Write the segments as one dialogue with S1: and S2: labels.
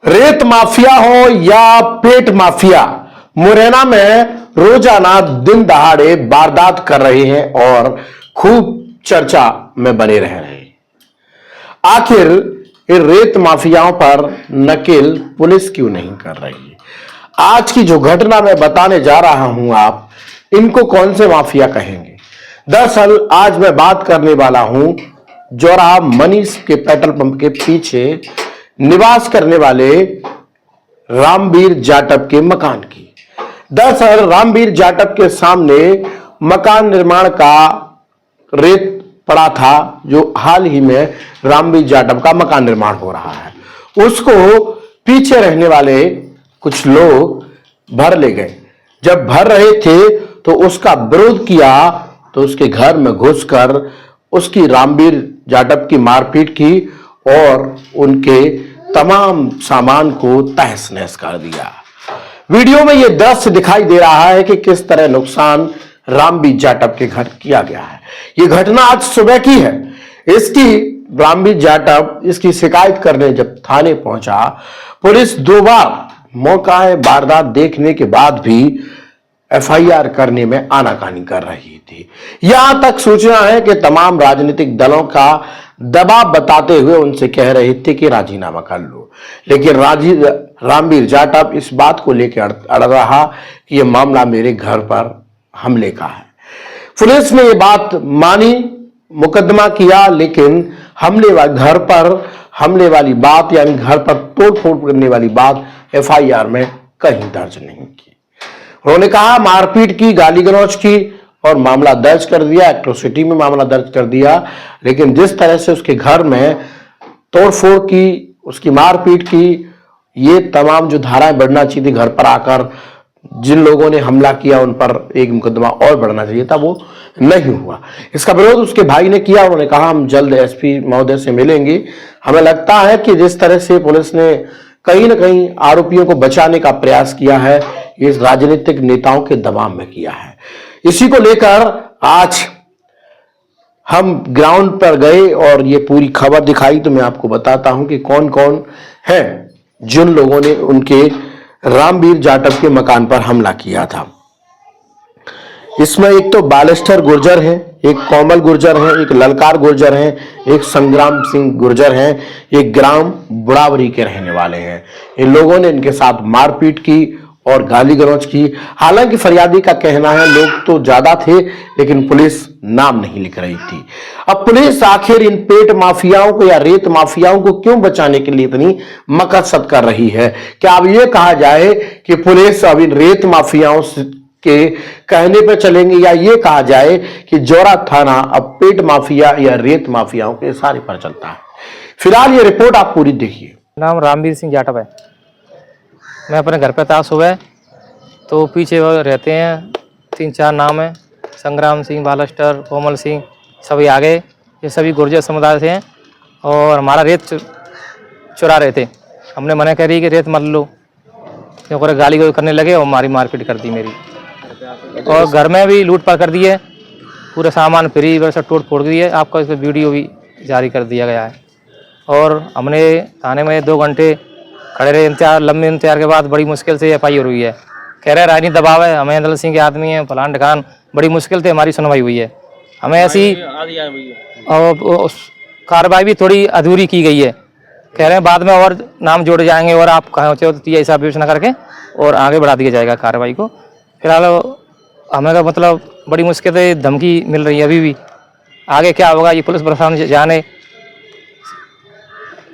S1: रेत माफिया हो या पेट माफिया, मुरैना में रोजाना दिन दहाड़े वारदात कर रहे हैं और खूब चर्चा में बने रह रहे हैं। आखिर इन रेत माफियाओं पर नकेल पुलिस क्यों नहीं कर रही है? आज की जो घटना मैं बताने जा रहा हूं, आप इनको कौन से माफिया कहेंगे? दरअसल आज मैं बात करने वाला हूं जोरा मनीष के पेट्रोल पंप के पीछे निवास करने वाले रामवीर जाटव के मकान की। दरअसल रामवीर जाटव के सामने मकान निर्माण का रेत पड़ा था, जो हाल ही में रामवीर जाटव का मकान निर्माण हो रहा है। उसको पीछे रहने वाले कुछ लोग भर ले गए। जब भर रहे थे तो उसका विरोध किया, तो उसके घर में घुसकर उसकी रामवीर जाटव की मारपीट की और उनके तमाम सामान को तहस नहस कर दिया। वीडियो में यह दृश्य दिखाई दे रहा है कि किस तरह नुकसान रामवीर जाटव के घर किया गया है। यह घटना आज सुबह की है। इसकी रामवीर जाटव इसकी शिकायत करने जब थाने पहुंचा, पुलिस 2 बार मौका वारदात देखने के बाद भी एफआईआर करने में आनाकानी कर रही थी। यहां तक सूचना है कि तमाम राजनीतिक दलों का दबाव बताते हुए उनसे कह रहे थे कि राजीनामा कर लो, लेकिन रामवीर जाटव इस बात को लेकर अड़ रहा कि यह मामला मेरे घर पर हमले का है। पुलिस ने यह बात मानी, मुकदमा किया, लेकिन घर पर हमले वाली बात यानी घर पर तोड़फोड़ करने वाली बात एफआईआर में कहीं दर्ज नहीं की। उन्होंने कहा मारपीट की, गाली गलौज की और मामला दर्ज कर दिया, एट्रोसिटी में मामला दर्ज कर दिया, लेकिन जिस तरह से उसके घर में तोड़फोड़ की, उसकी मारपीट की, ये तमाम जो धाराएं बढ़ना चाहिए थी, घर पर आकर जिन लोगों ने हमला किया उन पर एक मुकदमा और बढ़ना चाहिए था, वो नहीं हुआ। इसका विरोध उसके भाई ने किया। उन्होंने कहा हम जल्द एसपी महोदय से मिलेंगे। हमें लगता है कि जिस तरह से पुलिस ने कहीं ना कहीं आरोपियों को बचाने का प्रयास किया है, इस राजनीतिक नेताओं के दबाव में किया है। इसी को लेकर आज हम ग्राउंड पर गए और ये पूरी खबर दिखाई। तो मैं आपको बताता हूं कि कौन कौन है जिन लोगों ने उनके रामवीर जाटव के मकान पर हमला किया था। इसमें एक तो बालेस्टर गुर्जर है, एक कोमल गुर्जर है, एक ललकार गुर्जर है, एक संग्राम सिंह गुर्जर है, एक ग्राम बुढ़ावरी के रहने वाले हैं। इन लोगों ने इनके साथ मारपीट की और गाली गलौज की। हालांकि फरियादी का कहना है लोग तो ज्यादा थे, लेकिन पुलिस नाम नहीं लिख रही थी। अब पुलिस आखिर इन पेट माफियाओं को या रेत माफियाओं को क्यों बचाने के लिए इतनी मकसद कर रही है? क्या अब यह कहा जाए कि पुलिस अब इन रेत माफियाओं के कहने पर चलेंगे, या ये कहा जाए कि जोरा थाना अब पेट माफिया या रेत माफियाओं के इशारे पर चलता है? फिलहाल ये रिपोर्ट आप पूरी देखिए।
S2: नाम रामवीर सिंह जाटव है। मैं अपने घर पे था सुबह, तो पीछे वो रहते हैं 3-4 नाम है, संग्राम सिंह, बालेस्टर, कोमल सिंह, सभी आगे। ये सभी गुर्जर समुदाय से हैं और हमारा रेत चुरा रहे थे। हमने मना करी कि रेत मत लो, क्योंकि गाली करने लगे और हमारी मारपीट कर दी मेरी, और घर में भी लूटपाट कर दी है। पूरा सामान फ्री वैसा तोड़ फोड़ दी है। आपका इसका वीडियो भी जारी कर दिया गया है। और हमने थाने में 2 घंटे खड़े रहे, इंतजार, लंबे इंतजार के बाद बड़ी मुश्किल से एफआईआर हुई है। कह रहे राजनीतिक दबाव है, हमें अंदर सिंह के आदमी है, फलान ढकान, बड़ी मुश्किल से हमारी सुनवाई हुई है। हमें ऐसी और कार्रवाई भी थोड़ी अधूरी की गई है। कह रहे हैं बाद में और नाम जोड़े जाएंगे और आप कहाँ होते हो तो ऐसा विवेचना करके और आगे बढ़ा दिया जाएगा कार्रवाई को। फिलहाल हमें का मतलब बड़ी मुश्किल से धमकी मिल रही है अभी भी। आगे क्या होगा ये पुलिस प्रशासन जाने।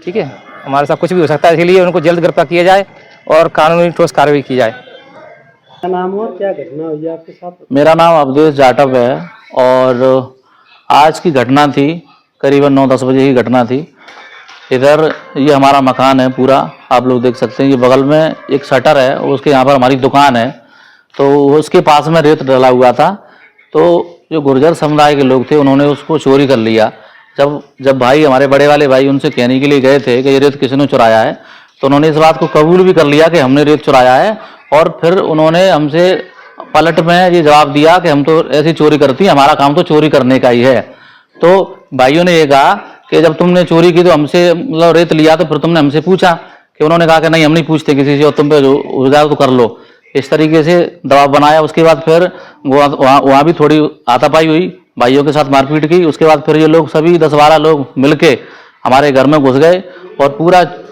S2: ठीक है, हमारे साथ कुछ भी हो सकता है, इसलिए उनको जल्द गिरफ्तार किया जाए और कानूनी ठोस कार्रवाई की जाए।
S3: क्या नाम और क्या घटना हुई आपके साथ?
S4: मेरा नाम अवधेश जाटव है और आज की घटना थी, करीबन 9-10 बजे की घटना थी। इधर ये हमारा मकान है पूरा, आप लोग देख सकते हैं। ये बगल में एक शटर है, उसके यहाँ पर हमारी दुकान है, तो उसके पास में रेत डला हुआ था। तो जो गुर्जर समुदाय के लोग थे उन्होंने उसको चोरी कर लिया। जब भाई, हमारे बड़े वाले भाई उनसे कहने के लिए गए थे कि ये रेत किसी ने चुराया है, तो उन्होंने इस बात को कबूल भी कर लिया कि हमने रेत चुराया है। और फिर उन्होंने हमसे पलट में ये जवाब दिया कि हम तो ऐसी चोरी करती हैं, हमारा काम तो चोरी करने का ही है। तो भाइयों ने ये कहा कि जब तुमने चोरी की तो हमसे मतलब रेत लिया तो फिर तुमने हमसे पूछा कि उन्होंने कहा कि नहीं हम नहीं पूछते किसी से और तुम पे जो रोजगार तो कर लो, इस तरीके से दबाव बनाया। उसके बाद फिर वहाँ भी थोड़ी हाथापाई हुई, भाइयों के साथ मारपीट की। उसके बाद फिर ये लोग सभी 10-12 लोग मिलके हमारे घर में घुस गए और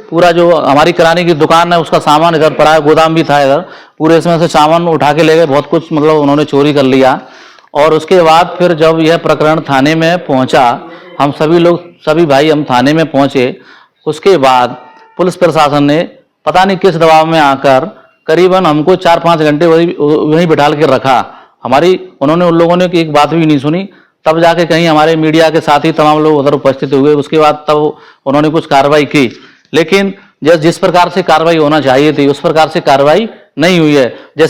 S4: पूरा जो हमारी किराने की दुकान है उसका सामान इधर पड़ा है, गोदाम भी था इधर, पूरे इसमें से सामान उठा के ले गए, बहुत कुछ मतलब उन्होंने चोरी कर लिया। और उसके बाद फिर जब यह प्रकरण थाने में पहुंचा, हम सभी भाई हम थाने में पहुंचे। उसके बाद पुलिस प्रशासन ने पता नहीं किस दबाव में आकर करीबन हमको 4-5 घंटे वहीं बिठाल के रखा। उन्होंने उन लोगों ने एक बात भी नहीं सुनी। तब जाके कहीं हमारे मीडिया के साथ ही तमाम लोग उधर उपस्थित हुए। उसके बाद तब उन्होंने कुछ कार्रवाई की, लेकिन जिस प्रकार से कार्रवाई होना चाहिए थी उस प्रकार से कार्रवाई नहीं हुई है। जैसे